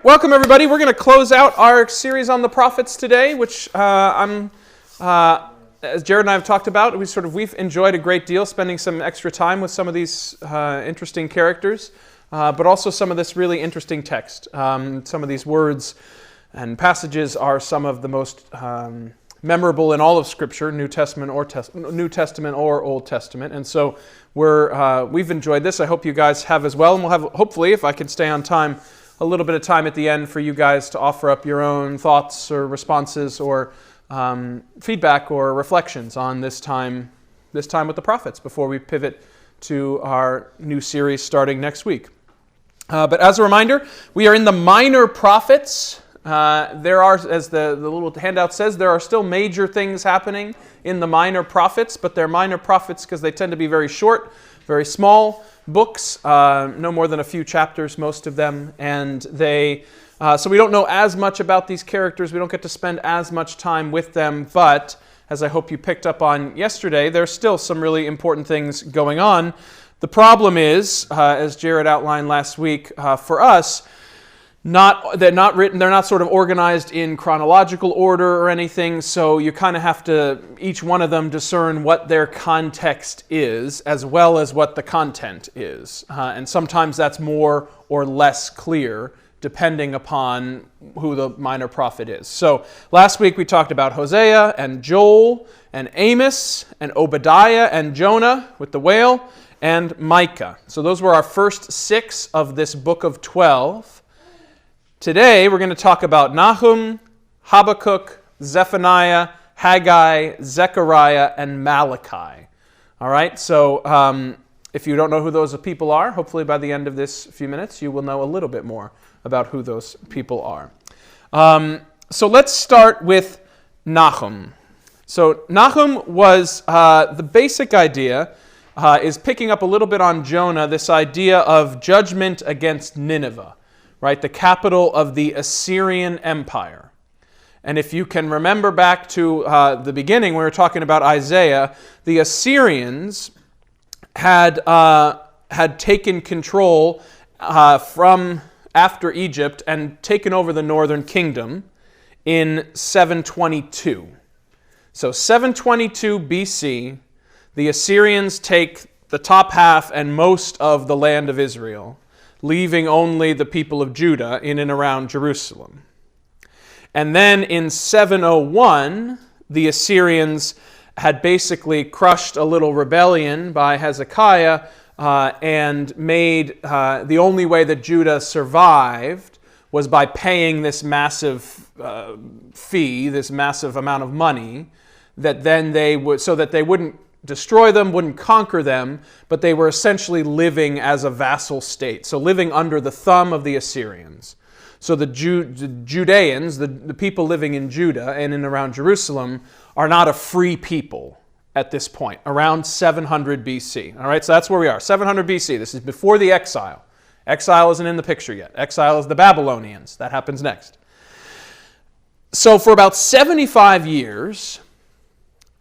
Welcome, everybody. We're going to close out our series on the prophets today, which as Jared and I have talked about, we've enjoyed a great deal, spending some extra time with some of these interesting characters, but also some of this really interesting text. Some of these words and passages are some of the most memorable in all of Scripture, New Testament or Old Testament, and so we've enjoyed this. I hope you guys have as well, and we'll have, hopefully, if I can stay on time, a little bit of time at the end for you guys to offer up your own thoughts or responses or feedback or reflections on this time with the prophets before we pivot to our new series starting next week. But as a reminder, we are in the minor prophets. There are, as the little handout says, there are still major things happening in the minor prophets, but they're minor prophets because they tend to be very short, very small books, no more than a few chapters, most of them, and so we don't know as much about these characters. We don't get to spend as much time with them, but as I hope you picked up on yesterday, there's still some really important things going on. The problem is, as Jared outlined last week, for us, they're not sort of organized in chronological order or anything, so you kind of have to, each one of them, discern what their context is as well as what the content is. And sometimes that's more or less clear depending upon who the minor prophet is. So last week we talked about Hosea and Joel and Amos and Obadiah and Jonah with the whale and Micah. So those were our first 6 of this book of 12. Today, we're going to talk about Nahum, Habakkuk, Zephaniah, Haggai, Zechariah, and Malachi. All right, so if you don't know who those people are, hopefully by the end of this few minutes, you will know a little bit more about who those people are. So let's start with Nahum. So Nahum was, the basic idea is picking up a little bit on Jonah, this idea of judgment against Nineveh. Right, the capital of the Assyrian Empire. And if you can remember back to the beginning, when we were talking about Isaiah, the Assyrians had taken control from after Egypt and taken over the northern kingdom in 722. So 722 BC, the Assyrians take the top half and most of the land of Israel, leaving only the people of Judah in and around Jerusalem. And then in 701, the Assyrians had basically crushed a little rebellion by Hezekiah and made the only way that Judah survived was by paying this massive fee, this massive amount of money, that then they would, so that they wouldn't destroy them, wouldn't conquer them, but they were essentially living as a vassal state, so living under the thumb of the Assyrians. So the Judeans, the people living in Judah and in around Jerusalem, are not a free people at this point, around 700 BC. All right, so that's where we are, 700 BC. This is before the exile. Exile isn't in the picture yet. Exile is the Babylonians. That happens next. So for about 75 years,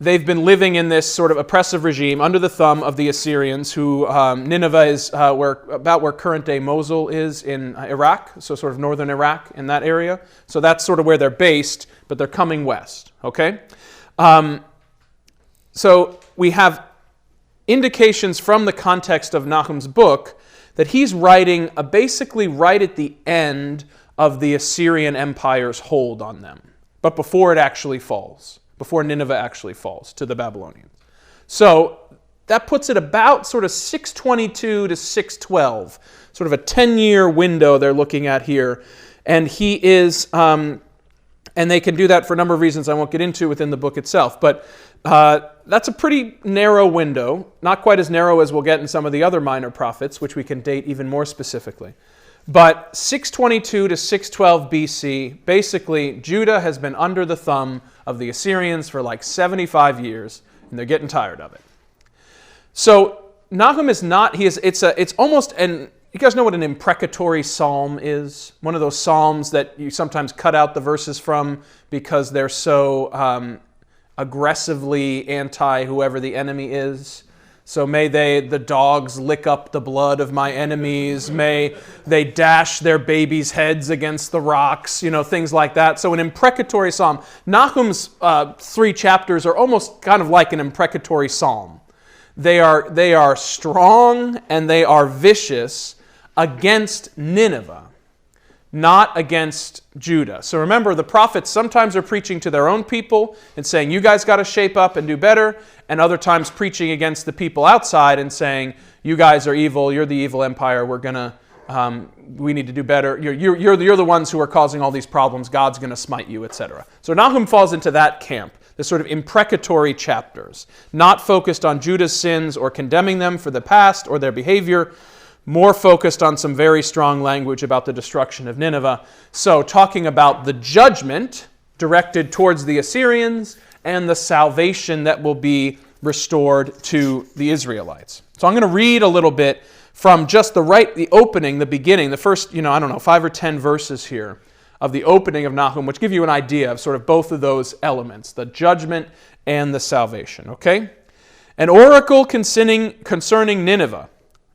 they've been living in this sort of oppressive regime under the thumb of the Assyrians, who Nineveh is about where current-day Mosul is in Iraq, so sort of northern Iraq in that area. So that's sort of where they're based, but they're coming west, okay? So we have indications from the context of Nahum's book that he's writing basically right at the end of the Assyrian Empire's hold on them, but before it actually falls. Before Nineveh actually falls to the Babylonians. So that puts it about sort of 622 to 612, sort of a 10-year window they're looking at here. And he is, and they can do that for a number of reasons I won't get into within the book itself, but that's a pretty narrow window, not quite as narrow as we'll get in some of the other minor prophets, which we can date even more specifically. But 622 to 612 BC, basically, Judah has been under the thumb of the Assyrians for like 75 years, and they're getting tired of it. So Nahum is not, it's almost an, you guys know what an imprecatory psalm is? One of those psalms that you sometimes cut out the verses from because they're so aggressively anti whoever the enemy is. So may the dogs lick up the blood of my enemies. May they dash their babies' heads against the rocks, things like that. So an imprecatory psalm. Nahum's 3 chapters are almost kind of like an imprecatory psalm. They are strong and they are vicious against Nineveh, not against Judah. So remember, the prophets sometimes are preaching to their own people and saying, you guys got to shape up and do better, and other times preaching against the people outside and saying, you guys are evil, you're the evil empire, we need to do better, you're the ones who are causing all these problems, God's going to smite you, etc. So Nahum falls into that camp, the sort of imprecatory chapters, not focused on Judah's sins or condemning them for the past or their behavior, more focused on some very strong language about the destruction of Nineveh. So talking about the judgment directed towards the Assyrians and the salvation that will be restored to the Israelites. So I'm going to read a little bit from just the opening, the beginning, the first, 5 or 10 verses here of the opening of Nahum, which give you an idea of sort of both of those elements, the judgment and the salvation, okay? An oracle concerning Nineveh,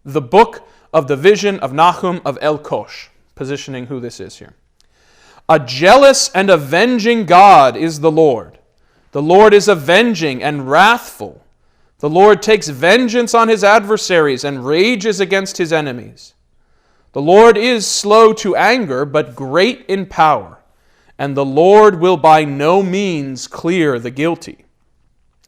the book of the vision of Nahum of El-Kosh, positioning who this is here. A jealous and avenging God is the Lord. The Lord is avenging and wrathful. The Lord takes vengeance on his adversaries and rages against his enemies. The Lord is slow to anger, but great in power, and the Lord will by no means clear the guilty.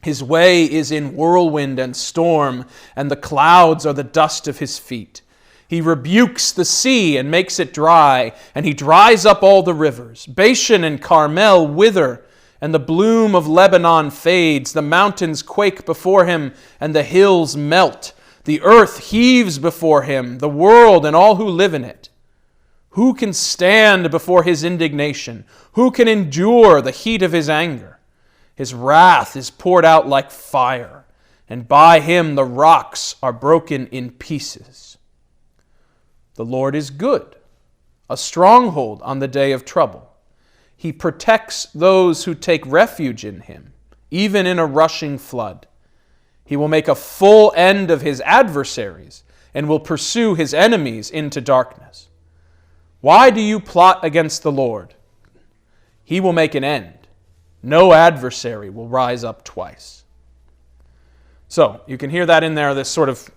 His way is in whirlwind and storm, and the clouds are the dust of his feet. He rebukes the sea and makes it dry, and he dries up all the rivers. Bashan and Carmel wither, and the bloom of Lebanon fades. The mountains quake before him, and the hills melt. The earth heaves before him, the world and all who live in it. Who can stand before his indignation? Who can endure the heat of his anger? His wrath is poured out like fire, and by him the rocks are broken in pieces. The Lord is good, a stronghold on the day of trouble. He protects those who take refuge in him, even in a rushing flood. He will make a full end of his adversaries and will pursue his enemies into darkness. Why do you plot against the Lord? He will make an end. No adversary will rise up twice. So you can hear that in there, this sort of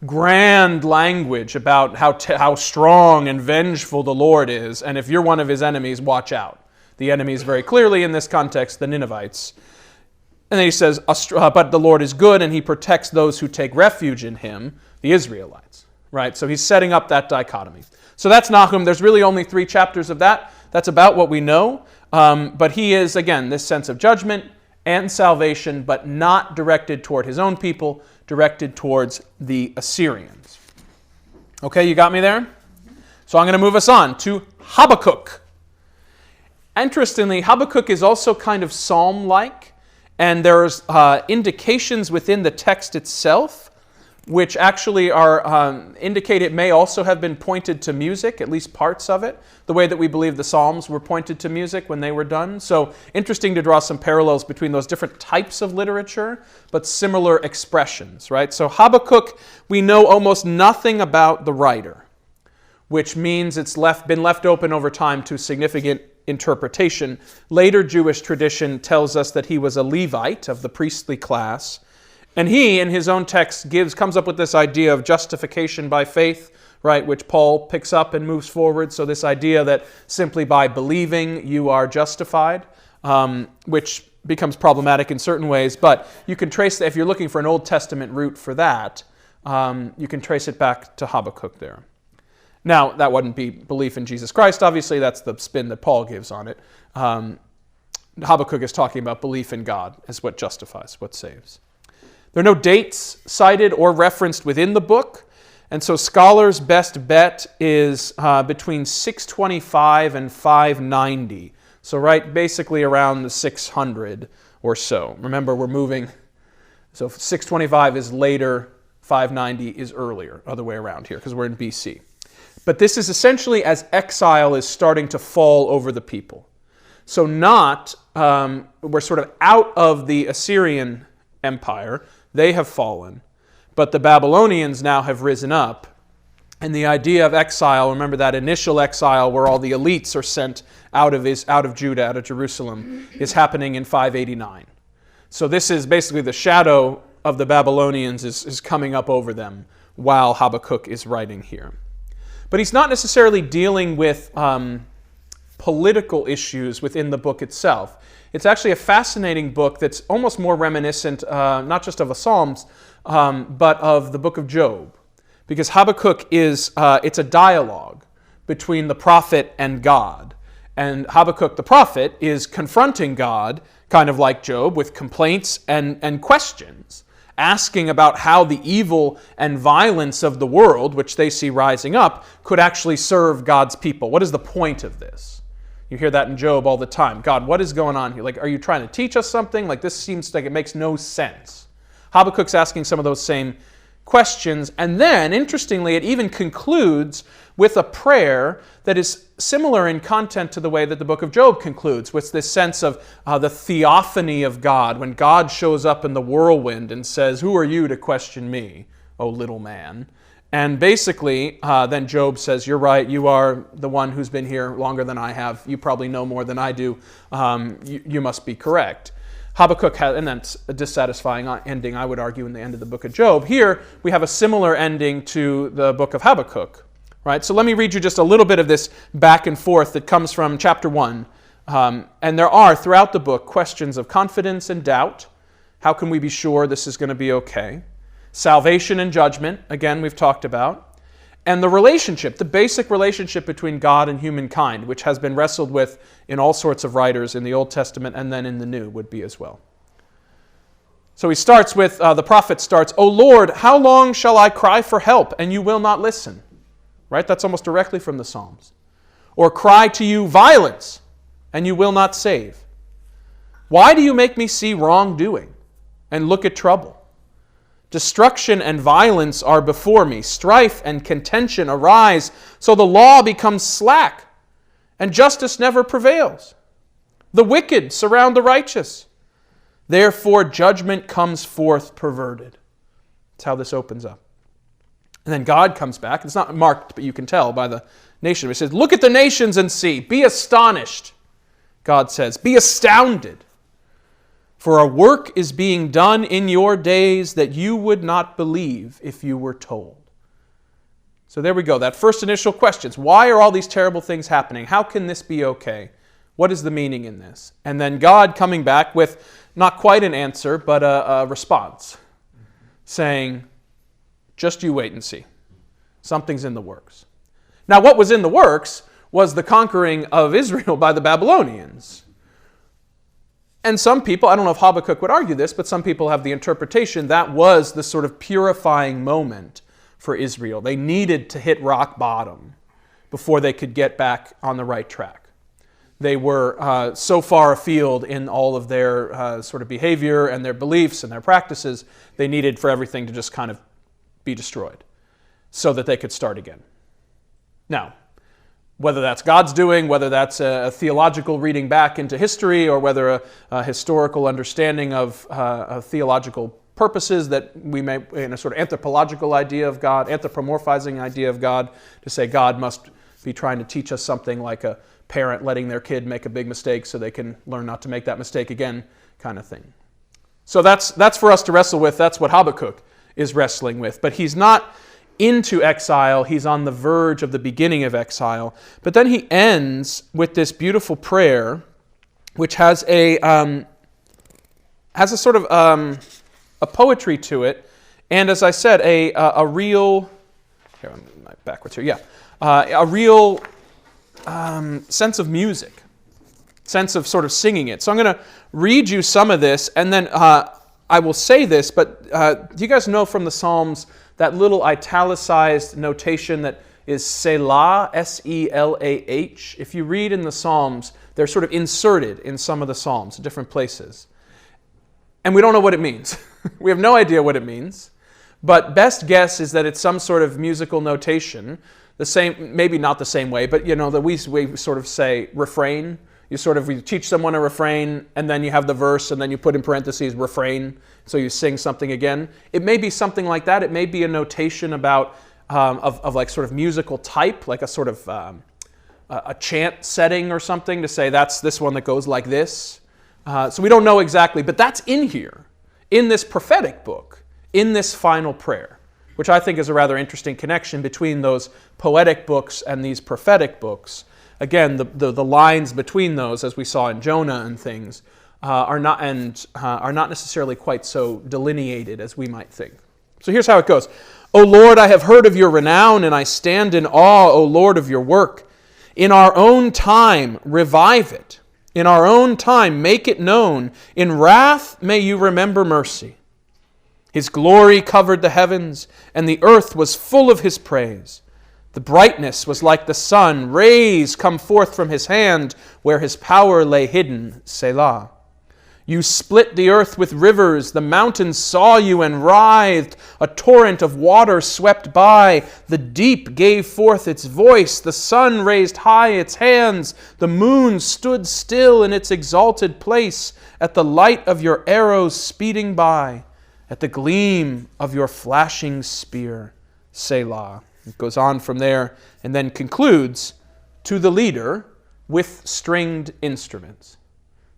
grand language about how strong and vengeful the Lord is. And if you're one of his enemies, watch out. The enemies very clearly in this context, the Ninevites. And then he says, but the Lord is good, and he protects those who take refuge in him, the Israelites. Right? So he's setting up that dichotomy. So that's Nahum. There's really only 3 chapters of that. That's about what we know. But he is, again, this sense of judgment and salvation, but not directed toward his own people, directed towards the Assyrians. Okay, you got me there? So I'm going to move us on to Habakkuk. Interestingly, Habakkuk is also kind of psalm-like. And there's indications within the text itself which actually are indicate it may also have been pointed to music, at least parts of it, the way that we believe the Psalms were pointed to music when they were done. So interesting to draw some parallels between those different types of literature, but similar expressions, right? So Habakkuk, we know almost nothing about the writer, which means it's been left open over time to significant interpretation. Later Jewish tradition tells us that he was a Levite of the priestly class, and he, in his own text, comes up with this idea of justification by faith, right, which Paul picks up and moves forward. So this idea that simply by believing you are justified, which becomes problematic in certain ways, but you can trace that, if you're looking for an Old Testament root for that, you can trace it back to Habakkuk there. Now, that wouldn't be belief in Jesus Christ, obviously, that's the spin that Paul gives on it. Habakkuk is talking about belief in God as what justifies, what saves. There are no dates cited or referenced within the book, and so scholars' best bet is between 625 and 590. So right basically around the 600 or so. Remember, we're moving, so 625 is later, 590 is earlier, other way around here, because we're in BC. But this is essentially as exile is starting to fall over the people. So we're sort of out of the Assyrian Empire. They have fallen. but the Babylonians now have risen up. And the idea of exile, remember that initial exile where all the elites are sent out of Judah, out of Jerusalem, is happening in 589. So this is basically the shadow of the Babylonians is coming up over them while Habakkuk is writing here. But he's not necessarily dealing with political issues within the book itself. It's actually a fascinating book that's almost more reminiscent, not just of the Psalms, but of the book of Job. Because Habakkuk it's a dialogue between the prophet and God. And Habakkuk the prophet is confronting God, kind of like Job, with complaints and questions, asking about how the evil and violence of the world, which they see rising up, could actually serve God's people. What is the point of this? You hear that in Job all the time. God, what is going on here? Like, are you trying to teach us something? Like, this seems like it makes no sense. Habakkuk's asking some of those same questions, and then, interestingly, it even concludes with a prayer that is similar in content to the way that the book of Job concludes, with this sense of the theophany of God, when God shows up in the whirlwind and says, "Who are you to question me, O little man?" And basically, then Job says, "You're right, you are the one who's been here longer than I have. You probably know more than I do. You must be correct." Habakkuk has, and that's a dissatisfying ending, I would argue, in the end of the book of Job. Here, we have a similar ending to the book of Habakkuk. Right? So let me read you just a little bit of this back and forth that comes from chapter 1. And there are, throughout the book, questions of confidence and doubt. How can we be sure this is going to be okay? Salvation and judgment, again, we've talked about. And the relationship, the basic relationship between God and humankind, which has been wrestled with in all sorts of writers in the Old Testament and then in the New would be as well. So he starts with, the prophet starts, "O Lord, how long shall I cry for help and you will not listen?" Right? That's almost directly from the Psalms. Or cry to you violence and you will not save. Why do you make me see wrongdoing and look at trouble? Destruction and violence are before me. Strife and contention arise, so the law becomes slack, and justice never prevails. The wicked surround the righteous. Therefore judgment comes forth perverted. That's how this opens up. And then God comes back. It's not marked, but you can tell by the nation. It says, "Look at the nations and see. Be astonished," God says. "Be astounded. For a work is being done in your days that you would not believe if you were told." So there we go. That first initial questions. Why are all these terrible things happening? How can this be okay? What is the meaning in this? And then God coming back with not quite an answer, but a response. Saying, just you wait and see. Something's in the works. Now what was in the works was the conquering of Israel by the Babylonians. And some people, I don't know if Habakkuk would argue this, but some people have the interpretation that was the sort of purifying moment for Israel. They needed to hit rock bottom before they could get back on the right track. They were so far afield in all of their sort of behavior and their beliefs and their practices, they needed for everything to just kind of be destroyed so that they could start again. Now, whether that's God's doing, whether that's a theological reading back into history, or whether a historical understanding of theological purposes that we may, in a sort of anthropological idea of God, anthropomorphizing idea of God, to say God must be trying to teach us something like a parent letting their kid make a big mistake so they can learn not to make that mistake again, kind of thing. So that's for us to wrestle with. That's what Habakkuk is wrestling with. But he's not into exile, he's on the verge of the beginning of exile. But then he ends with this beautiful prayer, which has a sort of a poetry to it, and as I said, a real, here I'm backwards here, a real sense of music, sense of sort of singing it. So I'm going to read you some of this, and then I will say this, but do you guys know from the Psalms that little italicized notation that is Selah, S-E-L-A-H? If you read in the Psalms, they're sort of inserted in some of the Psalms, different places. And we don't know what it means. We have no idea what it means. But best guess is that it's some sort of musical notation. The same, maybe not the same way, but you know, that we sort of say refrain. you teach someone a refrain, and then you have the verse, and then you put in parentheses refrain, so you sing something again. It may be something like that. It may be a notation about of like sort of musical type, like a sort of a chant setting or something to say that's this one that goes like this. So we don't know exactly, but that's in here, in this prophetic book, in this final prayer, which I think is a rather interesting connection between those poetic books and these prophetic books. Again, the lines between those, as we saw in Jonah and things, are not necessarily quite so delineated as we might think. So here's how it goes. O Lord, I have heard of your renown, and I stand in awe, O Lord, of your work. In our own time, revive it. In our own time, make it known. In wrath, may you remember mercy. His glory covered the heavens, and the earth was full of his praise. The brightness was like the sun. Rays come forth from his hand, where his power lay hidden. Selah. You split the earth with rivers. The mountains saw you and writhed. A torrent of water swept by. The deep gave forth its voice. The sun raised high its hands. The moon stood still in its exalted place at the light of your arrows speeding by, at the gleam of your flashing spear. Selah. It goes on from there and then concludes, to the leader with stringed instruments.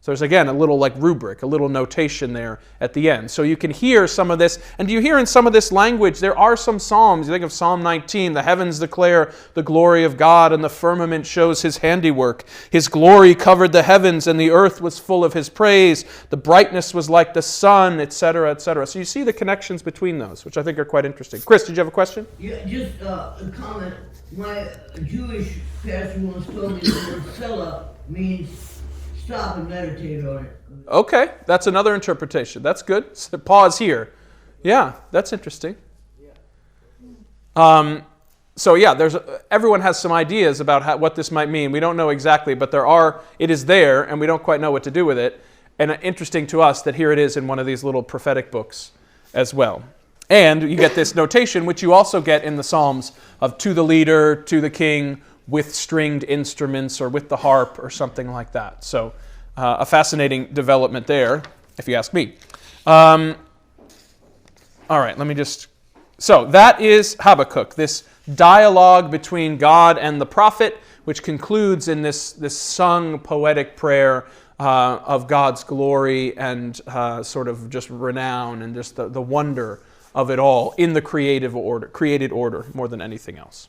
So there's, again, a little like rubric, a little notation there at the end. So you can hear some of this. And do you hear in some of this language, there are some psalms. You think of Psalm 19, the heavens declare the glory of God, and the firmament shows his handiwork. His glory covered the heavens, and the earth was full of his praise. The brightness was like the sun, etc., etc. So you see the connections between those, which I think are quite interesting. Chris, did you have a question? Yeah, just a comment. My Jewish pastor once told me the word Selah means stop and meditate on it. Okay, that's another interpretation. That's good. So pause here. Yeah, that's interesting. So yeah, everyone has some ideas about what this might mean. We don't know exactly, but it is there, and we don't quite know what to do with it. And interesting to us that here it is in one of these little prophetic books as well. And you get this notation, which you also get in the Psalms, of to the leader, to the king, with stringed instruments or with the harp or something like that. So a fascinating development there, if you ask me. All right, so that is Habakkuk, this dialogue between God and the prophet, which concludes in this sung poetic prayer of God's glory and sort of just renown and just the wonder of it all in the created order more than anything else.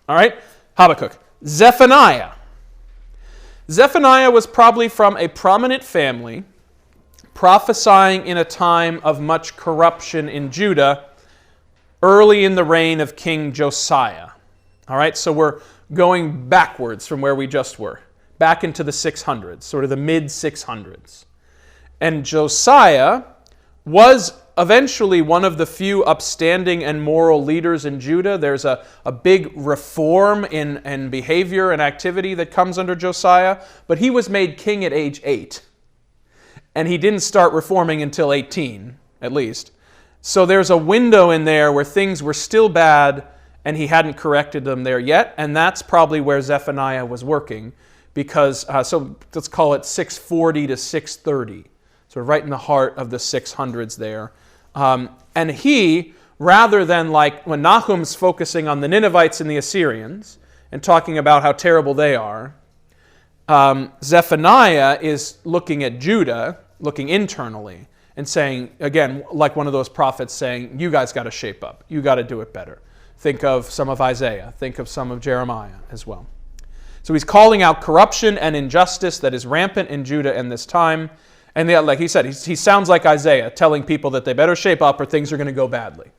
All right? Habakkuk. Zephaniah. Zephaniah was probably from a prominent family, prophesying in a time of much corruption in Judah, early in the reign of King Josiah. All right, so we're going backwards from where we just were, back into the 600s, sort of the mid-600s. And Josiah was eventually one of the few upstanding and moral leaders in Judah. There's a big reform in behavior and activity that comes under Josiah, but he was made king at age 8. And he didn't start reforming until 18, at least. So there's a window in there where things were still bad and he hadn't corrected them there yet, and that's probably where Zephaniah was working, because, so let's call it 640 to 630. So right in the heart of the 600s there. And he, rather than like when Nahum's focusing on the Ninevites and the Assyrians and talking about how terrible they are, Zephaniah is looking at Judah, looking internally, and saying, again, like one of those prophets saying, you guys got to shape up. You got to do it better. Think of some of Isaiah. Think of some of Jeremiah as well. So he's calling out corruption and injustice that is rampant in Judah in this time. And like he said, he sounds like Isaiah, telling people that they better shape up or things are going to go badly,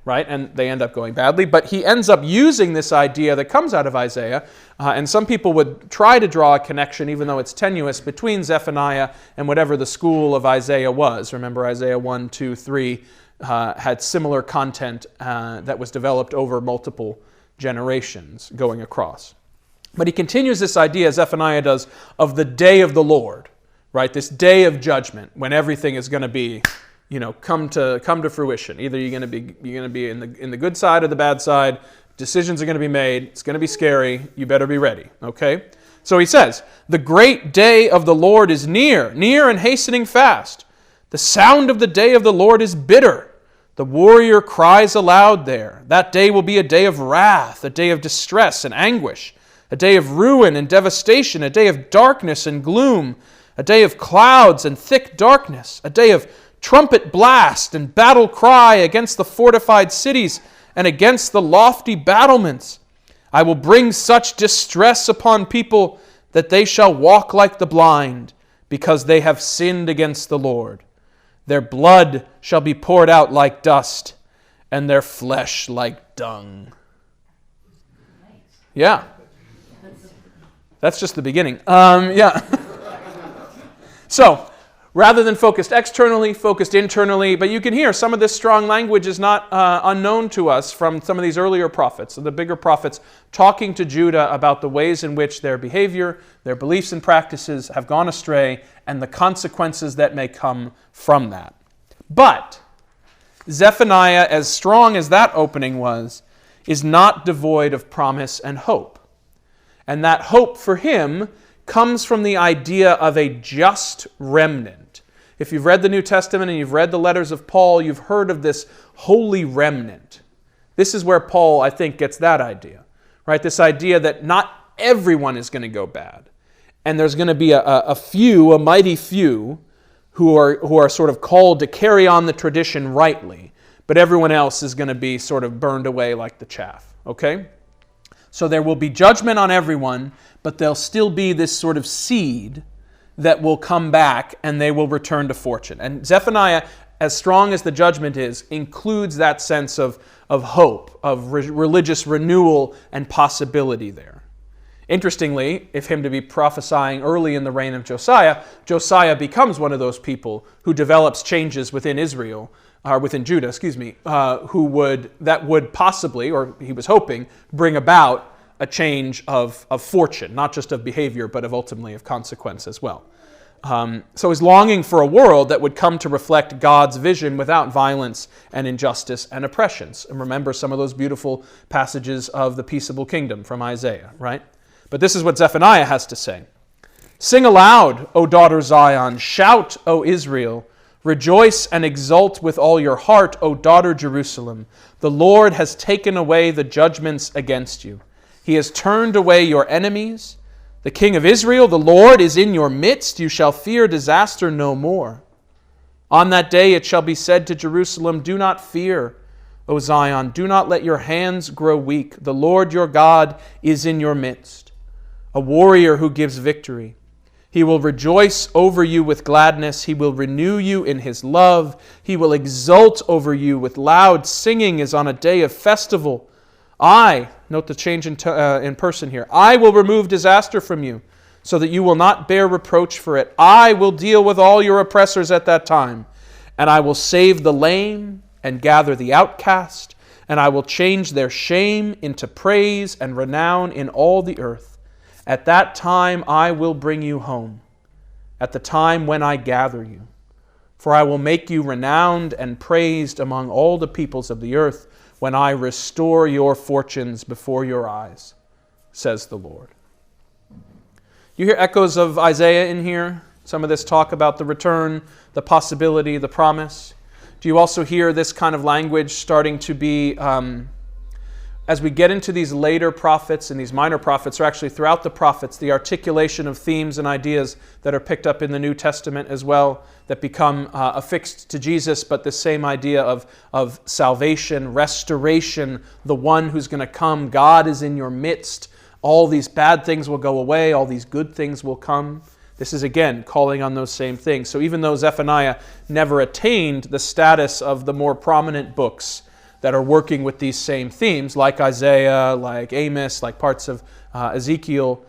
right? And they end up going badly. But he ends up using this idea that comes out of Isaiah, and some people would try to draw a connection, even though it's tenuous, between Zephaniah and whatever the school of Isaiah was. Remember, Isaiah 1, 2, 3 had similar content that was developed over multiple generations going across. But he continues this idea, Zephaniah does, of the day of the Lord. Right, this day of judgment when everything is going to be, come to fruition. Either you're going to be in the good side or the bad side. Decisions are going to be made. It's going to be scary. You better be ready. Okay, So he says, the great day of the Lord is near, near and hastening fast. The sound of the day of the Lord is bitter. The warrior cries aloud there. That day will be a day of wrath, a day of distress and anguish, a day of ruin and devastation, a day of darkness and gloom, a day of clouds and thick darkness, a day of trumpet blast and battle cry against the fortified cities and against the lofty battlements. I will bring such distress upon people that they shall walk like the blind, because they have sinned against the Lord. Their blood shall be poured out like dust, and their flesh like dung. Yeah. That's just the beginning. Yeah. So, rather than focused externally, focused internally, but you can hear some of this strong language is not unknown to us from some of these earlier prophets, the bigger prophets, talking to Judah about the ways in which their behavior, their beliefs and practices have gone astray, and the consequences that may come from that. But Zephaniah, as strong as that opening was, is not devoid of promise and hope. And that hope for him comes from the idea of a just remnant. If you've read the New Testament and you've read the letters of Paul, you've heard of this holy remnant. This is where Paul, I think, gets that idea, right? This idea that not everyone is going to go bad. And there's going to be a few, a mighty few, who are sort of called to carry on the tradition rightly, but everyone else is going to be sort of burned away like the chaff, okay? So there will be judgment on everyone, but there'll still be this sort of seed that will come back and they will return to fortune. And Zephaniah, as strong as the judgment is, includes that sense of hope, of religious renewal and possibility there. Interestingly, if him to be prophesying early in the reign of Josiah, Josiah becomes one of those people who develops changes within Israel, or within Judah, that would possibly, or he was hoping, bring about a change of fortune, not just of behavior, but of ultimately of consequence as well. So he's longing for a world that would come to reflect God's vision without violence and injustice and oppressions. And remember some of those beautiful passages of the peaceable kingdom from Isaiah, right? But this is what Zephaniah has to say. Sing aloud, O daughter Zion. Shout, O Israel. Rejoice and exult with all your heart, O daughter Jerusalem. The Lord has taken away the judgments against you. He has turned away your enemies. The King of Israel, the Lord, is in your midst. You shall fear disaster no more. On that day it shall be said to Jerusalem, do not fear, O Zion. Do not let your hands grow weak. The Lord your God is in your midst, a warrior who gives victory. He will rejoice over you with gladness. He will renew you in his love. He will exult over you with loud singing as on a day of festival. Note the change in person here. I will remove disaster from you so that you will not bear reproach for it. I will deal with all your oppressors at that time, and I will save the lame and gather the outcast, and I will change their shame into praise and renown in all the earth. At that time I will bring you home, at the time when I gather you. For I will make you renowned and praised among all the peoples of the earth when I restore your fortunes before your eyes, says the Lord. You hear echoes of Isaiah in here? Some of this talk about the return, the possibility, the promise. Do you also hear this kind of language starting to be, as we get into these later prophets and these minor prophets, or actually throughout the prophets, the articulation of themes and ideas that are picked up in the New Testament as well, that become affixed to Jesus, but the same idea of salvation, restoration, the one who's going to come. God is in your midst. All these bad things will go away. All these good things will come. This is, again, calling on those same things. So even though Zephaniah never attained the status of the more prominent books that are working with these same themes, like Isaiah, like Amos, like parts of Ezekiel,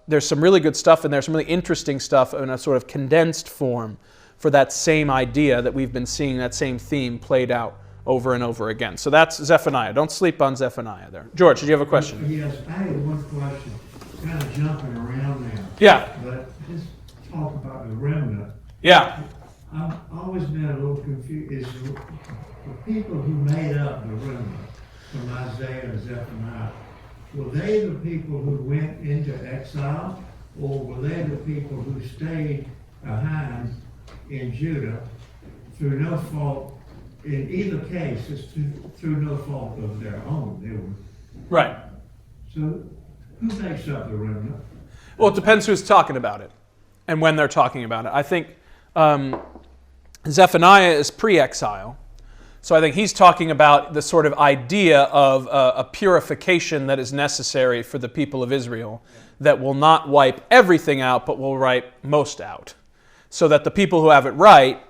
there's some really good stuff in there, some really interesting stuff in a sort of condensed form for that same idea that we've been seeing, that same theme played out over and over again. So that's Zephaniah. Don't sleep on Zephaniah there. George, did you have a question? Yes, I had one question. Kind of jumping around now. Yeah. But just talk about the remnant. Yeah. I've always been a little confused. Is the people who made up the remnant from Isaiah and Zephaniah, were they the people who went into exile, or were they the people who stayed behind in Judah through no fault? In either case, it's through no fault of their own. They were. Right. So who makes up the remnant? Well, it depends who's talking about it and when they're talking about it. I think Zephaniah is pre-exile. So I think he's talking about the sort of idea of a purification that is necessary for the people of Israel that will not wipe everything out, but will wipe most out. So that the people who have it right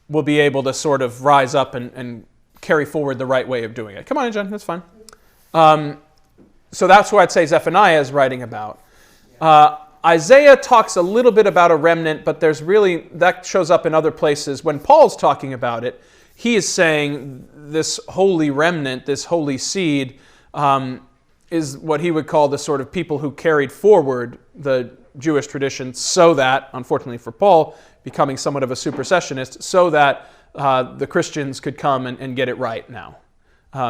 will be able to sort of rise up and carry forward the right way of doing it. Come on in, Jen, that's fine. So that's what I'd say Zephaniah is writing about. Isaiah talks a little bit about a remnant, but there's really, that shows up in other places. When Paul's talking about it, he is saying this holy remnant, this holy seed, is what he would call the sort of people who carried forward the Jewish tradition so that, unfortunately for Paul, becoming somewhat of a supersessionist, so that the Christians could come and get it right now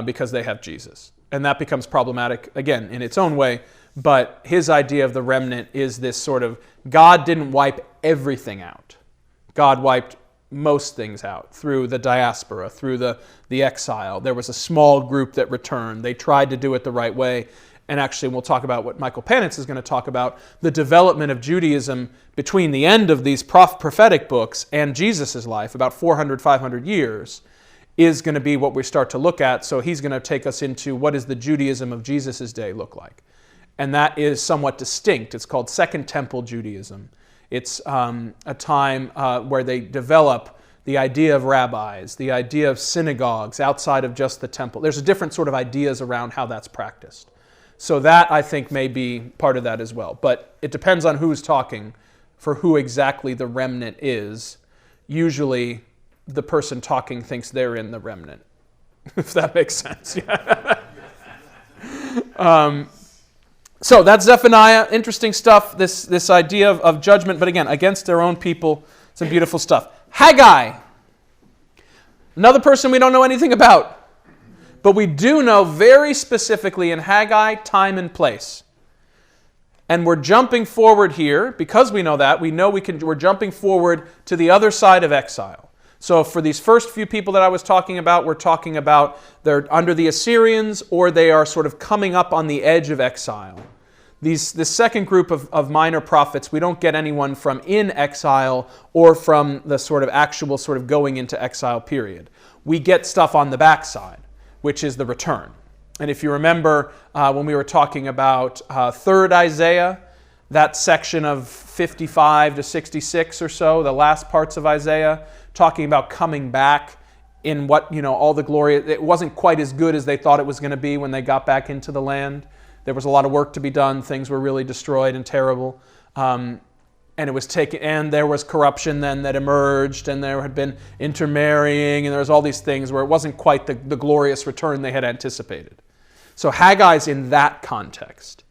because they have Jesus. And that becomes problematic, again, in its own way. But his idea of the remnant is this sort of, God didn't wipe everything out. God wiped most things out through the diaspora, through the exile. There was a small group that returned. They tried to do it the right way. And actually, we'll talk about what Michael Panitz is going to talk about, the development of Judaism between the end of these prophetic books and Jesus' life, about 400, 500 years, is going to be what we start to look at. So he's going to take us into what does the Judaism of Jesus' day look like. And that is somewhat distinct. It's called Second Temple Judaism. It's a time where they develop the idea of rabbis, the idea of synagogues outside of just the temple. There's a different sort of ideas around how that's practiced. So that, I think, may be part of that as well. But it depends on who's talking for who exactly the remnant is. Usually, the person talking thinks they're in the remnant, if that makes sense. So that's Zephaniah. Interesting stuff, this idea of judgment, but again, against their own people. Some beautiful stuff. Haggai. Another person we don't know anything about. But we do know very specifically in Haggai time and place. And we're jumping forward here. Because we know that, we're jumping forward to the other side of exile. So for these first few people that I was talking about, we're talking about they're under the Assyrians or they are sort of coming up on the edge of exile. This second group of minor prophets, we don't get anyone from in exile or from the sort of actual sort of going into exile period. We get stuff on the backside, which is the return. And if you remember when we were talking about 3rd Isaiah, that section of 55 to 66 or so, the last parts of Isaiah, talking about coming back in what, all the glory. It wasn't quite as good as they thought it was going to be when they got back into the land. There was a lot of work to be done. Things were really destroyed and terrible. And it was taken, and there was corruption then that emerged, and there had been intermarrying, and there was all these things where it wasn't quite the glorious return they had anticipated. So Haggai's in that context.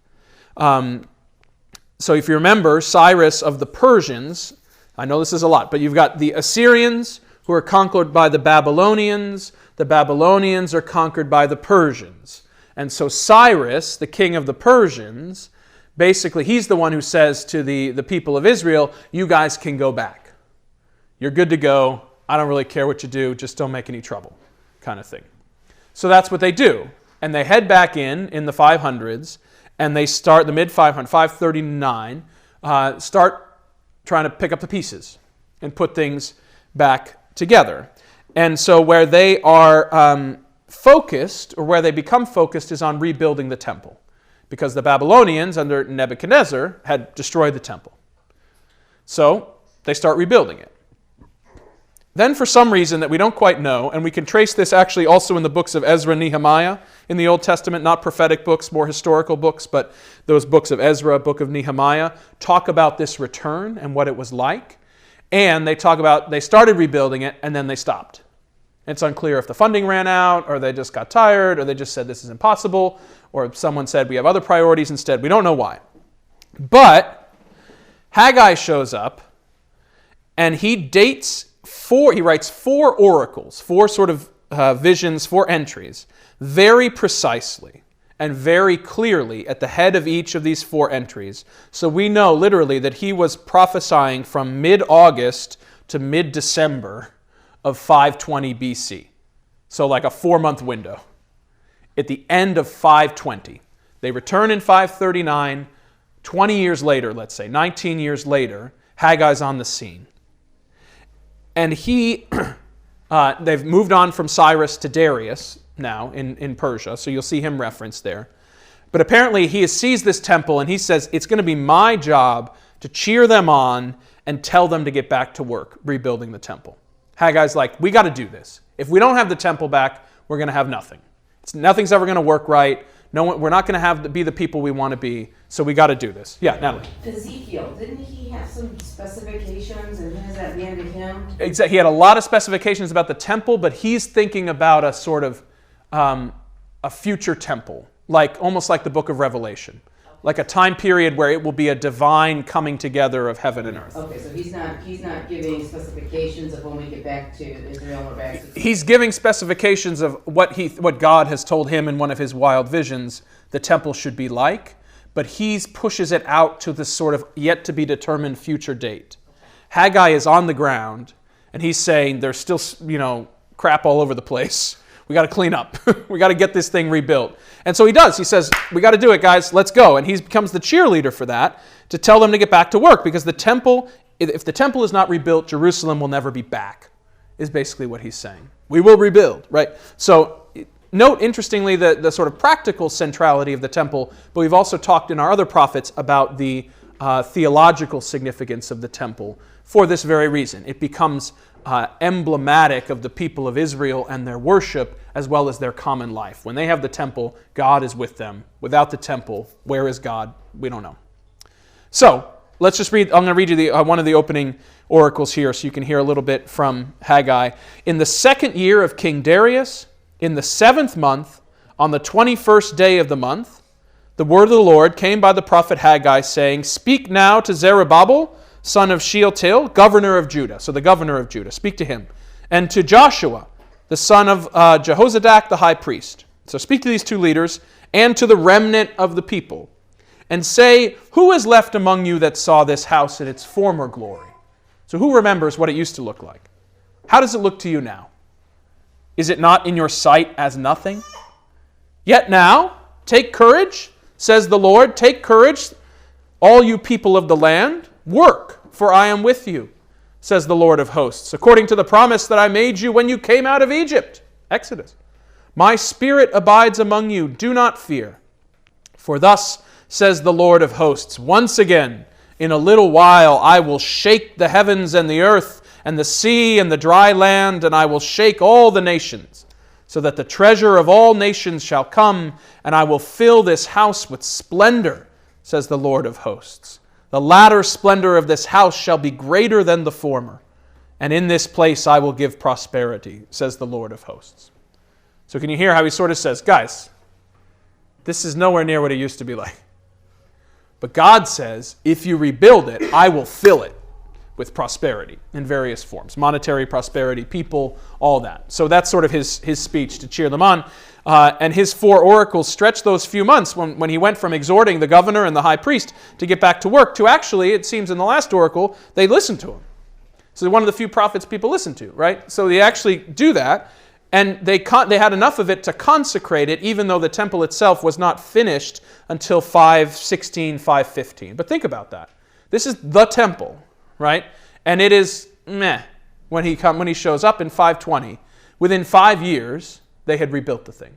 So if you remember, Cyrus of the Persians, I know this is a lot, but you've got the Assyrians who are conquered by the Babylonians. The Babylonians are conquered by the Persians. And so Cyrus, the king of the Persians, basically he's the one who says to the people of Israel, you guys can go back. You're good to go. I don't really care what you do. Just don't make any trouble, kind of thing. So that's what they do. And they head back in the 500s, and they start, the mid-500s, 539, start trying to pick up the pieces and put things back together. And so where they are focused, or where they become focused, is on rebuilding the temple. Because the Babylonians, under Nebuchadnezzar, had destroyed the temple. So they start rebuilding it. Then for some reason that we don't quite know, and we can trace this actually also in the books of Ezra and Nehemiah in the Old Testament, not prophetic books, more historical books, but those books of Ezra, book of Nehemiah, talk about this return and what it was like. And they talk about, they started rebuilding it, and then they stopped. It's unclear if the funding ran out, or they just got tired, or they just said this is impossible, or someone said we have other priorities instead. We don't know why. But Haggai shows up, and he writes 4 oracles, 4 sort of visions, 4 entries, very precisely. and very clearly at the head of each of these 4 entries. So we know literally that he was prophesying from mid-August to mid-December of 520 BC. So like a 4-month window. At the end of 520. They return in 539. 20 years later, let's say, 19 years later, Haggai's on the scene. And they've moved on from Cyrus to Darius now in Persia, so you'll see him referenced there. But apparently he sees this temple and he says, it's going to be my job to cheer them on and tell them to get back to work rebuilding the temple. Haggai's like, we got to do this. If we don't have the temple back, we're going to have nothing. Nothing's ever going to work right. We're not going to be the people we want to be, so we got to do this. Yeah, Natalie. Ezekiel, didn't he have some specifications, and has that been to him? Exactly. He had a lot of specifications about the temple, but he's thinking about a sort of a future temple, almost like the book of Revelation, like a time period where it will be a divine coming together of heaven and earth. Okay, so he's not giving specifications of when we get back to Israel or back to... He's giving specifications of what God has told him in one of his wild visions the temple should be like, but he pushes it out to this sort of yet to be determined future date. Haggai is on the ground, and he's saying there's still, crap all over the place. We got to clean up. We got to get this thing rebuilt. And so he does. He says, we got to do it, guys. Let's go. And he becomes the cheerleader for that to tell them to get back to work, because the temple, if the temple is not rebuilt, Jerusalem will never be back, is basically what he's saying. We will rebuild, right? So note, interestingly, the sort of practical centrality of the temple, but we've also talked in our other prophets about the theological significance of the temple for this very reason. It becomes emblematic of the people of Israel and their worship as well as their common life. When they have the temple, God is with them. Without the temple, where is God? We don't know. So let's just read. I'm going to read you one of the opening oracles here so you can hear a little bit from Haggai. In the 2nd year of King Darius, in the 7th month, on the 21st day of the month, the word of the Lord came by the prophet Haggai, saying, Speak now to Zerubbabel, son of Shealtiel, governor of Judah. So the governor of Judah, speak to him. And to Joshua, the son of Jehozadak, the high priest. So speak to these 2 leaders, and to the remnant of the people. And say, who is left among you that saw this house in its former glory? So who remembers what it used to look like? How does it look to you now? Is it not in your sight as nothing? Yet now, take courage, says the Lord. Take courage, all you people of the land. Work, for I am with you, says the Lord of hosts, according to the promise that I made you when you came out of Egypt. Exodus. My spirit abides among you. Do not fear. For thus says the Lord of hosts, once again, in a little while, I will shake the heavens and the earth and the sea and the dry land, and I will shake all the nations, so that the treasure of all nations shall come, and I will fill this house with splendor, says the Lord of hosts. The latter splendor of this house shall be greater than the former, and in this place I will give prosperity, says the Lord of hosts. So can you hear how he sort of says, guys, this is nowhere near what it used to be like. But God says, if you rebuild it, I will fill it with prosperity in various forms. Monetary prosperity, people, all that. So that's sort of his speech to cheer them on. And his 4 oracles stretch those few months when he went from exhorting the governor and the high priest to get back to work to actually, it seems in the last oracle, they listened to him. So one of the few prophets people listen to, right? So they actually do that. And they had enough of it to consecrate it, even though the temple itself was not finished until 516, 515. But think about that. This is the temple, right? And it is meh when he shows up in 520. Within 5 years, they had rebuilt the thing.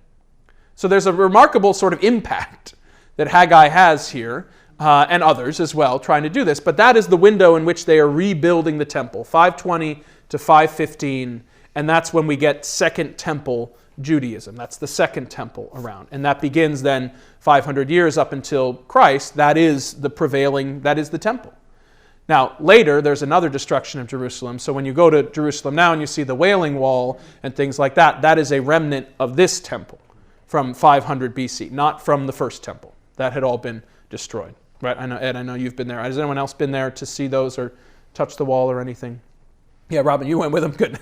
So there's a remarkable sort of impact that Haggai has here, and others as well, trying to do this. But that is the window in which they are rebuilding the temple, 520 to 515. And that's when we get Second Temple Judaism. That's the second temple around. And that begins then 500 years up until Christ. That is the temple. Now, later, there's another destruction of Jerusalem. So when you go to Jerusalem now and you see the Wailing Wall and things like that, that is a remnant of this temple from 500 BC, not from the first temple. That had all been destroyed. Right? I know, Ed, I know you've been there. Has anyone else been there to see those or touch the wall or anything? Yeah, Robin, you went with them. Good.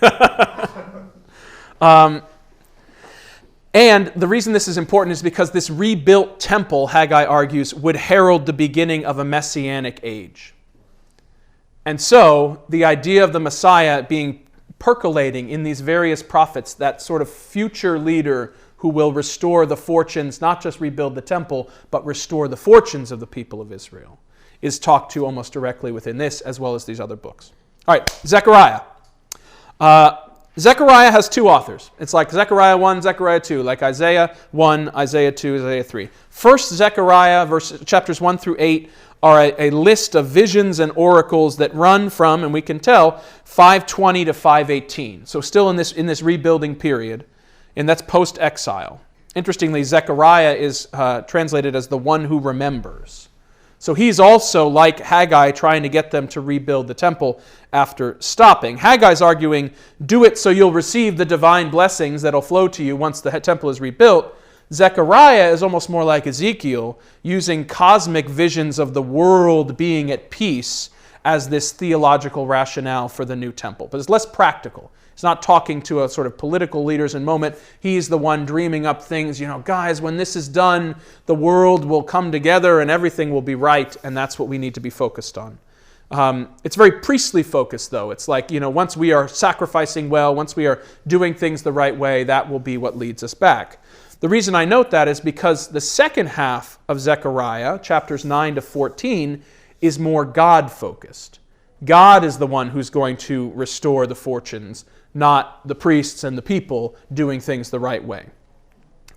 And the reason this is important is because this rebuilt temple, Haggai argues, would herald the beginning of a messianic age. And so the idea of the Messiah being percolating in these various prophets, that sort of future leader who will restore the fortunes, not just rebuild the temple, but restore the fortunes of the people of Israel, is talked to almost directly within this, as well as these other books. All right, Zechariah. Zechariah has two authors. It's like Zechariah 1, Zechariah 2, like Isaiah 1, Isaiah 2, Isaiah 3. First Zechariah, chapters 1 through 8, are a list of visions and oracles that run from, and we can tell, 520 to 518. So still in this rebuilding period, and that's post-exile. Interestingly, Zechariah is translated as the one who remembers. So he's also, like Haggai, trying to get them to rebuild the temple after stopping. Haggai's arguing, do it so you'll receive the divine blessings that'll flow to you once the temple is rebuilt. Zechariah is almost more like Ezekiel, using cosmic visions of the world being at peace as this theological rationale for the new temple. But it's less practical. He's not talking to a sort of political leaders in moment. He's the one dreaming up things, guys, when this is done, the world will come together and everything will be right, and that's what we need to be focused on. It's very priestly focused, though. It's like, once we are sacrificing well, once we are doing things the right way, that will be what leads us back. The reason I note that is because the second half of Zechariah, chapters 9 to 14, is more God-focused. God is the one who's going to restore the fortunes, not the priests and the people doing things the right way.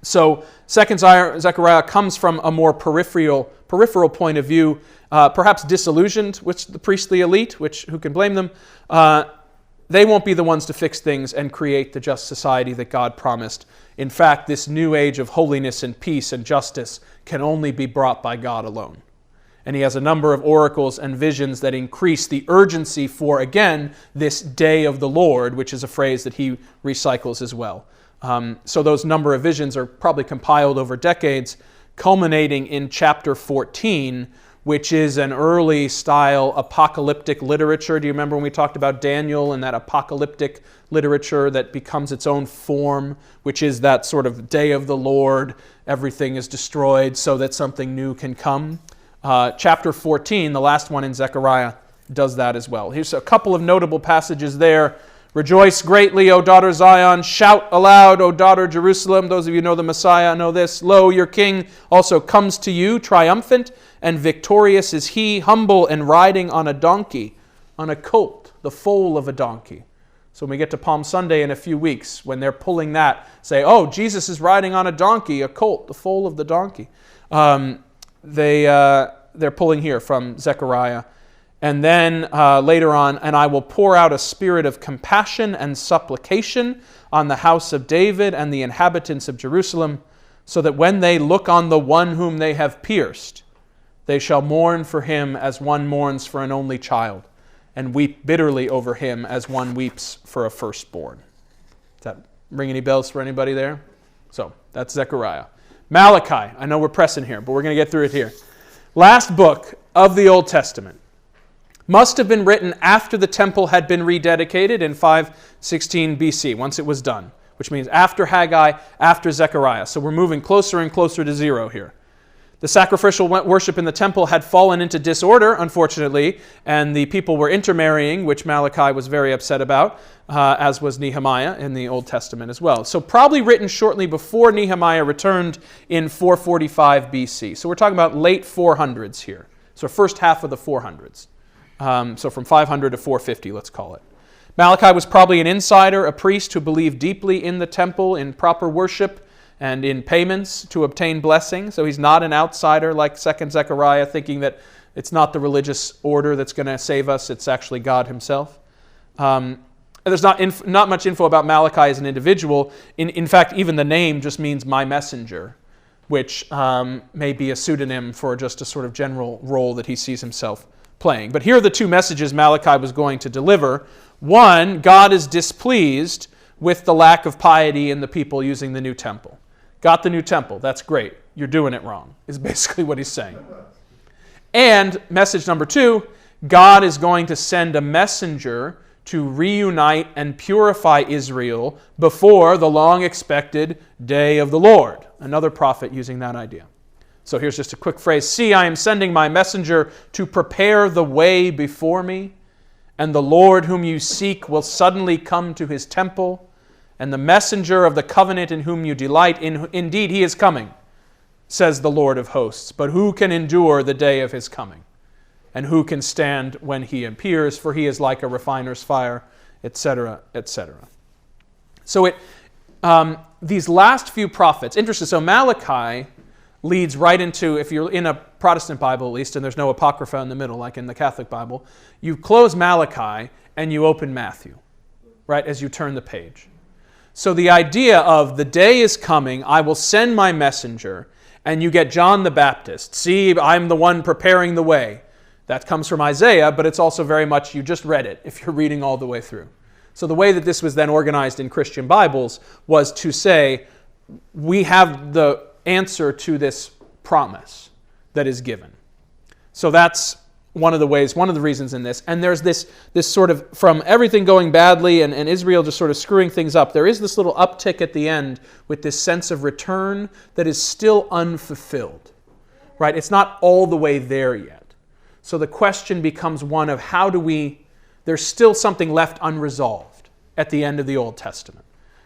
So second Zechariah comes from a more peripheral point of view, perhaps disillusioned with the priestly elite, who can blame them? They won't be the ones to fix things and create the just society that God promised. In fact, this new age of holiness and peace and justice can only be brought by God alone. And he has a number of oracles and visions that increase the urgency for, again, this day of the Lord, which is a phrase that he recycles as well. So those number of visions are probably compiled over decades, culminating in chapter 14, which is an early style apocalyptic literature. Do you remember when we talked about Daniel and that apocalyptic literature that becomes its own form, which is that sort of day of the Lord, everything is destroyed so that something new can come? Chapter 14, the last one in Zechariah, does that as well. Here's a couple of notable passages there. Rejoice greatly, O daughter Zion. Shout aloud, O daughter Jerusalem. Those of you who know the Messiah know this. Lo, your king also comes to you, triumphant and victorious is he, humble and riding on a donkey, on a colt, the foal of a donkey. So when we get to Palm Sunday in a few weeks, when they're pulling that, say, oh, Jesus is riding on a donkey, a colt, the foal of the donkey. They're pulling here from Zechariah. And then later on, and I will pour out a spirit of compassion and supplication on the house of David and the inhabitants of Jerusalem, so that when they look on the one whom they have pierced, they shall mourn for him as one mourns for an only child, and weep bitterly over him as one weeps for a firstborn. Does that ring any bells for anybody there? So that's Zechariah. Malachi, I know we're pressing here, but we're going to get through it here. Last book of the Old Testament. Must have been written after the temple had been rededicated in 516 BC, once it was done, which means after Haggai, after Zechariah. So we're moving closer and closer to zero here. The sacrificial worship in the temple had fallen into disorder, unfortunately, and the people were intermarrying, which Malachi was very upset about, as was Nehemiah in the Old Testament as well. So probably written shortly before Nehemiah returned in 445 BC. So we're talking about late 400s here. So first half of the 400s. So from 500 to 450, let's call it. Malachi was probably an insider, a priest who believed deeply in the temple, in proper worship, and in payments to obtain blessing. So he's not an outsider like 2nd Zechariah, thinking that it's not the religious order that's going to save us, it's actually God himself. There's not much info about Malachi as an individual. In fact, even the name just means my messenger, which may be a pseudonym for just a sort of general role that he sees himself playing. But here are the two messages Malachi was going to deliver. One, God is displeased with the lack of piety in the people using the new temple. Got the new temple, that's great. You're doing it wrong, is basically what he's saying. And message number two, God is going to send a messenger to reunite and purify Israel before the long-expected day of the Lord. Another prophet using that idea. So here's just a quick phrase. See, I am sending my messenger to prepare the way before me, and the Lord whom you seek will suddenly come to his temple, and the messenger of the covenant in whom you delight, indeed he is coming, says the Lord of hosts. But who can endure the day of his coming? And who can stand when he appears? For he is like a refiner's fire, etc., etc. So these last few prophets, interesting. So Malachi leads right into, if you're in a Protestant Bible at least, and there's no Apocrypha in the middle like in the Catholic Bible, you close Malachi and you open Matthew, right, as you turn the page. So the idea of the day is coming, I will send my messenger, and you get John the Baptist. See, I'm the one preparing the way. That comes from Isaiah, but it's also very much, you just read it if you're reading all the way through. So the way that this was then organized in Christian Bibles was to say, we have the answer to this promise that is given. So that's one of the ways, one of the reasons in this. And there's this sort of, from everything going badly and Israel just sort of screwing things up, there is this little uptick at the end with this sense of return that is still unfulfilled, right? It's not all the way there yet. So the question becomes one of how do we, there's still something left unresolved at the end of the Old Testament.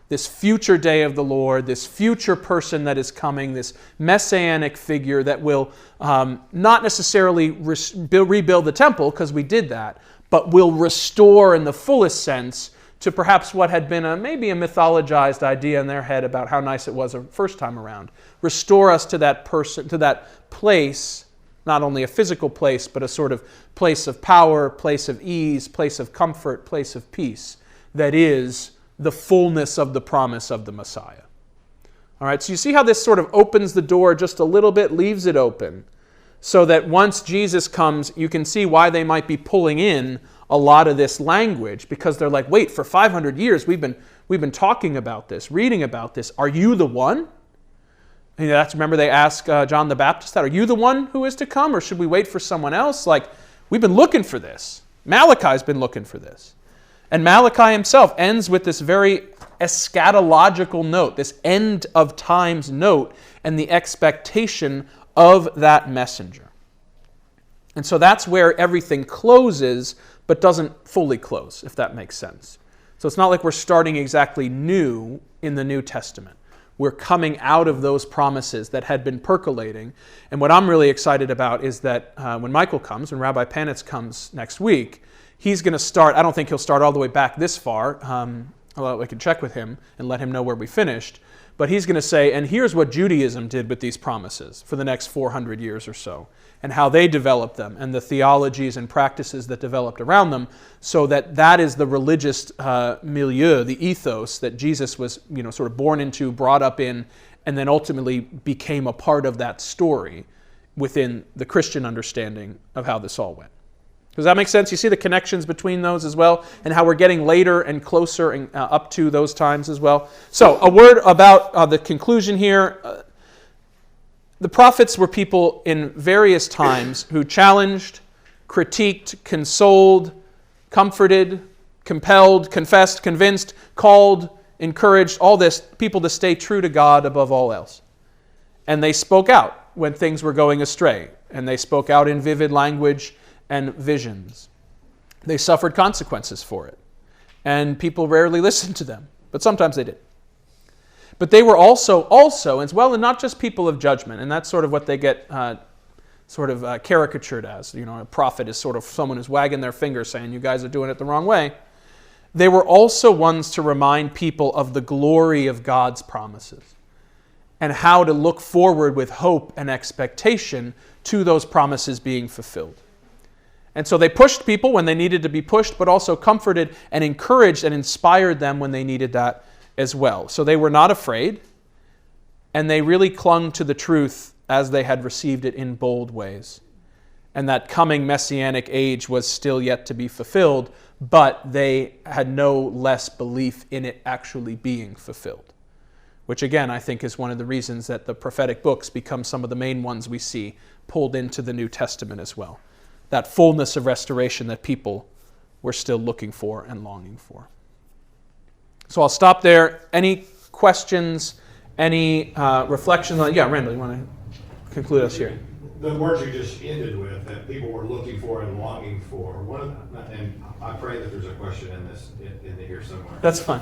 This future day of the Lord, this future person that is coming, this messianic figure that will not necessarily rebuild the temple, because we did that, but will restore in the fullest sense to perhaps what had been maybe a mythologized idea in their head about how nice it was the first time around. Restore us to that person, to that place, not only a physical place, but a sort of place of power, place of ease, place of comfort, place of peace that is the fullness of the promise of the Messiah. All right, so you see how this sort of opens the door just a little bit, leaves it open, so that once Jesus comes, you can see why they might be pulling in a lot of this language, because they're like, wait, for 500 years we've been talking about this, reading about this. Are you the one? And remember they asked John the Baptist that, are you the one who is to come, or should we wait for someone else? Like, we've been looking for this. Malachi's been looking for this. And Malachi himself ends with this very eschatological note, this end of times note, and the expectation of that messenger. And so that's where everything closes, but doesn't fully close, if that makes sense. So it's not like we're starting exactly new in the New Testament. We're coming out of those promises that had been percolating. And what I'm really excited about is that when Michael comes, when Rabbi Panitz comes next week, he's going to start, I don't think he'll start all the way back this far, although we can check with him and let him know where we finished. But he's going to say, and here's what Judaism did with these promises for the next 400 years or so, and how they developed them, and the theologies and practices that developed around them, so that is the religious milieu, the ethos that Jesus was, sort of born into, brought up in, and then ultimately became a part of that story within the Christian understanding of how this all went. Does that make sense? You see the connections between those as well, and how we're getting later and closer and up to those times as well. So a word about the conclusion here. The prophets were people in various times who challenged, critiqued, consoled, comforted, compelled, confessed, convinced, called, encouraged, all this, people to stay true to God above all else. And they spoke out when things were going astray, and they spoke out in vivid language and visions. They suffered consequences for it. And people rarely listened to them, but sometimes they did. But they were also as well, and not just people of judgment, and that's sort of what they get caricatured as. A prophet is sort of someone who's wagging their finger saying, you guys are doing it the wrong way. They were also ones to remind people of the glory of God's promises and how to look forward with hope and expectation to those promises being fulfilled. And so they pushed people when they needed to be pushed, but also comforted and encouraged and inspired them when they needed that as well. So they were not afraid, and they really clung to the truth as they had received it in bold ways. And that coming messianic age was still yet to be fulfilled, but they had no less belief in it actually being fulfilled. Which again, I think is one of the reasons that the prophetic books become some of the main ones we see pulled into the New Testament as well. That fullness of restoration that people we're still looking for and longing for. So I'll stop there. Any questions, any reflections on it? Yeah, Randall, you want to conclude us here? The words you just ended with, that people were looking for and longing for, and I pray that there's a question in here somewhere. That's fine.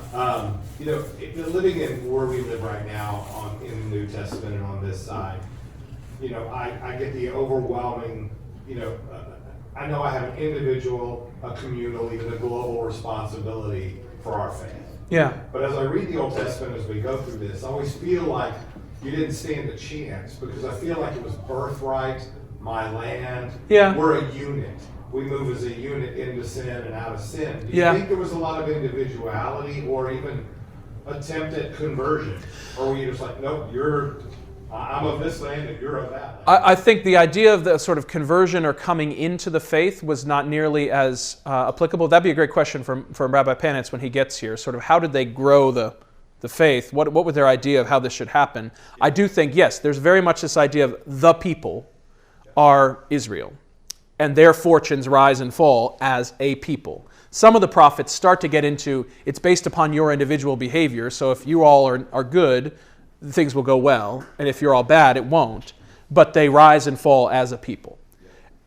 Living in where we live right now in the New Testament and on this side, I get the overwhelming, I know I have an individual, a communal, even a global responsibility for our faith. Yeah. But as I read the Old Testament, as we go through this, I always feel like you didn't stand a chance, because I feel like it was birthright, my land. Yeah. We're a unit. We move as a unit into sin and out of sin. Do you Yeah. think there was a lot of individuality or even attempt at conversion? Or were you just like, nope, I'm of this land and you're of that land? I think the idea of the sort of conversion or coming into the faith was not nearly as applicable. That'd be a great question from Rabbi Panitz when he gets here. Sort of how did they grow the faith? What was their idea of how this should happen? I do think, yes, there's very much this idea of the people are Israel, and their fortunes rise and fall as a people. Some of the prophets start to get into, it's based upon your individual behavior, so if you all are good, things will go well, and if you're all bad, it won't. But they rise and fall as a people.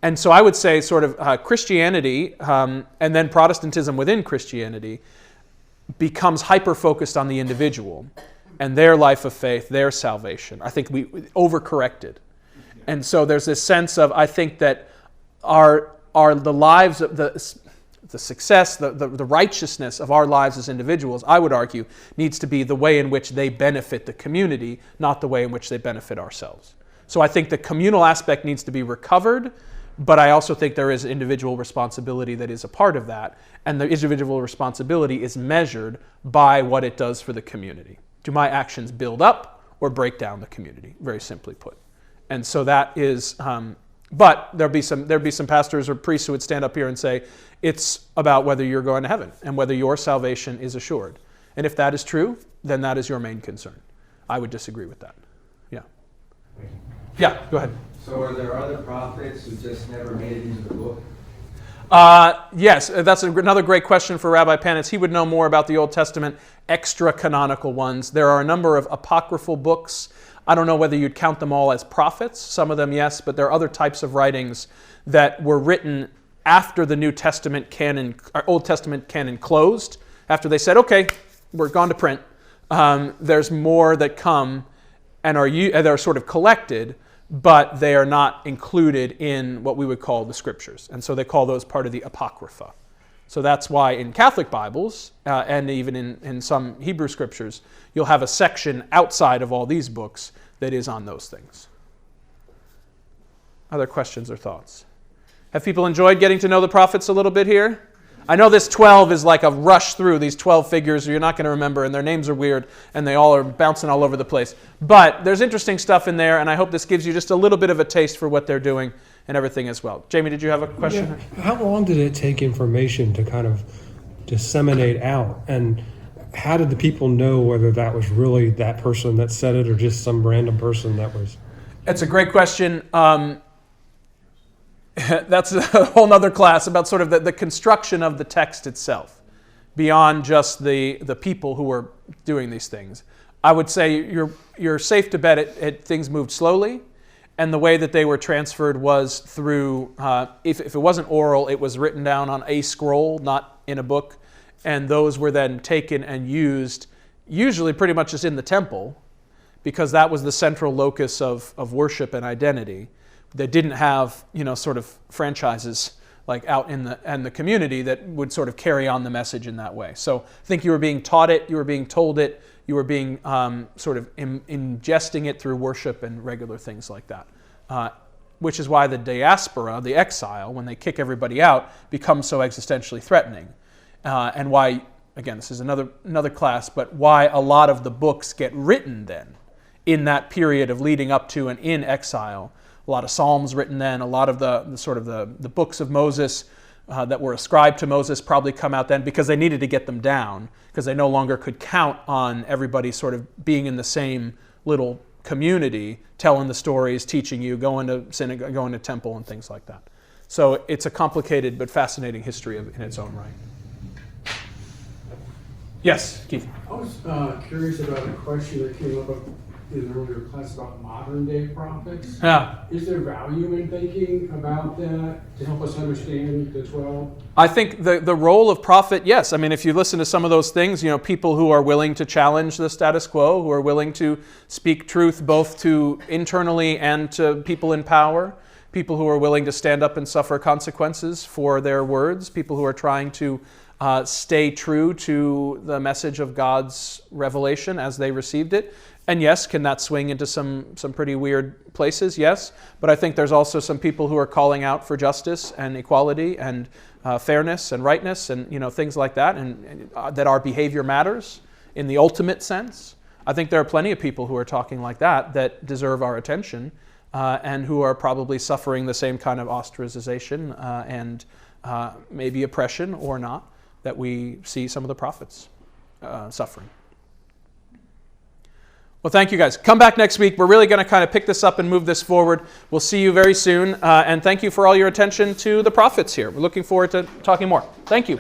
And so I would say sort of Christianity, and then Protestantism within Christianity, becomes hyper-focused on the individual and their life of faith, their salvation. I think we overcorrected. And so there's this sense of, I think that the lives of the success, the righteousness of our lives as individuals, I would argue, needs to be the way in which they benefit the community, not the way in which they benefit ourselves. So I think the communal aspect needs to be recovered, but I also think there is individual responsibility that is a part of that, and the individual responsibility is measured by what it does for the community. Do my actions build up or break down the community, very simply put? And so that is, but there'll be some pastors or priests who would stand up here and say, it's about whether you're going to heaven and whether your salvation is assured. And if that is true, then that is your main concern. I would disagree with that. Yeah. Yeah, go ahead. So are there other prophets who just never made it into the book? Yes, that's another great question for Rabbi Panitz. He would know more about the Old Testament extra-canonical ones. There are a number of apocryphal books. I don't know whether you'd count them all as prophets. Some of them, yes, but there are other types of writings that were written after the New Testament canon, or Old Testament canon closed, after they said, okay, we're gone to print. There's more that come and are sort of collected, but they are not included in what we would call the scriptures. And so they call those part of the Apocrypha. So that's why in Catholic Bibles, and even in some Hebrew scriptures, you'll have a section outside of all these books that is on those things. Other questions or thoughts? Have people enjoyed getting to know the prophets a little bit here? I know this 12 is like a rush through these 12 figures you're not going to remember, and their names are weird, and they all are bouncing all over the place. But there's interesting stuff in there, and I hope this gives you just a little bit of a taste for what they're doing and everything as well. Jamie, did you have a question? Yeah. How long did it take information to kind of disseminate out? And how did the people know whether that was really that person that said it or just some random person that was? It's a great question. That's a whole other class about sort of the construction of the text itself, beyond just the people who were doing these things. I would say you're safe to bet things moved slowly, and the way that they were transferred was through, if it wasn't oral, it was written down on a scroll, not in a book, and those were then taken and used, usually pretty much just in the temple, because that was the central locus of worship and identity. They didn't have, sort of franchises like out in the community that would sort of carry on the message in that way. So I think you were being taught it, you were being told it, you were being sort of ingesting it through worship and regular things like that. Which is why the diaspora, the exile, when they kick everybody out, becomes so existentially threatening. And why, again, this is another class, but why a lot of the books get written then in that period of leading up to and in exile. A lot of Psalms written then, a lot of the books of Moses that were ascribed to Moses probably come out then because they needed to get them down, because they no longer could count on everybody sort of being in the same little community, telling the stories, teaching you, going to synagogue, going to temple and things like that. So it's a complicated but fascinating history in its own right. Yes, Keith. I was curious about a question that came up in an earlier class about modern day prophets. Yeah. Is there value in thinking about that to help us understand the 12? I think the role of prophet, yes. I mean, if you listen to some of those things, people who are willing to challenge the status quo, who are willing to speak truth both to internally and to people in power, people who are willing to stand up and suffer consequences for their words, people who are trying to stay true to the message of God's revelation as they received it. And yes, can that swing into some pretty weird places? Yes. But I think there's also some people who are calling out for justice and equality and fairness and rightness and things like that, and that our behavior matters in the ultimate sense. I think there are plenty of people who are talking like that deserve our attention and who are probably suffering the same kind of ostracization and maybe oppression or not that we see some of the prophets suffering. Well, thank you guys. Come back next week. We're really going to kind of pick this up and move this forward. We'll see you very soon. And thank you for all your attention to the prophets here. We're looking forward to talking more. Thank you.